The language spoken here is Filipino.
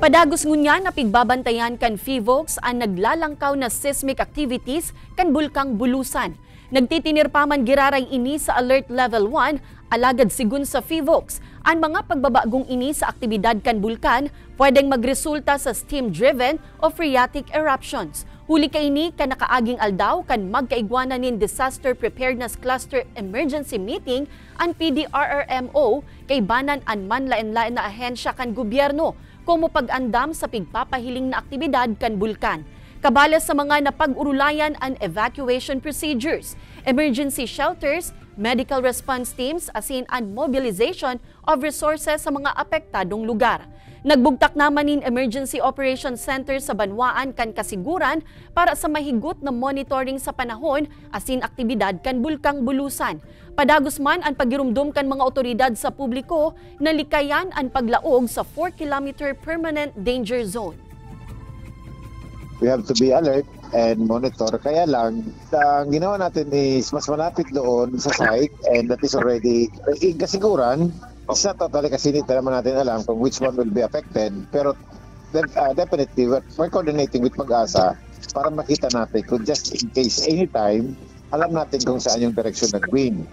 Padagos ngunya na pigbabantayan kan FIVOLCS ang naglalangkaw na seismic activities kan bulkang Bulusan. Nagtitinir pa man giraray ini sa Alert Level 1, alagad sigun sa FIVOLCS, ang mga pagbabagong ini sa aktibidad kan bulkan pwedeng magresulta sa steam-driven o phreatic eruptions. Huli ka ini kan nakaaging aldaw kan magkaigwanan nin Disaster Preparedness Cluster Emergency Meeting ang PDRRMO kay banan an manlain-lain na ahensya kan gobyerno kung pag-andam sa pigpapahiling na aktibidad kan bulkan. Kabala sa mga napag-urulayan ang evacuation procedures, emergency shelters, medical response teams asin ang mobilization of resources sa mga apektadong lugar. Nagbugtak naman in Emergency Operations Center sa Banwaan kan kasiguran para sa mahigot na monitoring sa panahon asin aktibidad kan bulkang Bulusan. Padagos man ang pagirumdum kan mga otoridad sa publiko na likayan ang paglaog sa 4-kilometer permanent danger zone. We have to be alert and monitor. Kaya lang, ang ginawa natin is mas malapit doon sa site and that is already in kasiguran. It's not totally kasi hindi naman natin alam kung which one will be affected. Pero definitely, we're coordinating with Pag-asa para makita natin kung just in case anytime, alam natin kung saan yung direction ng wind.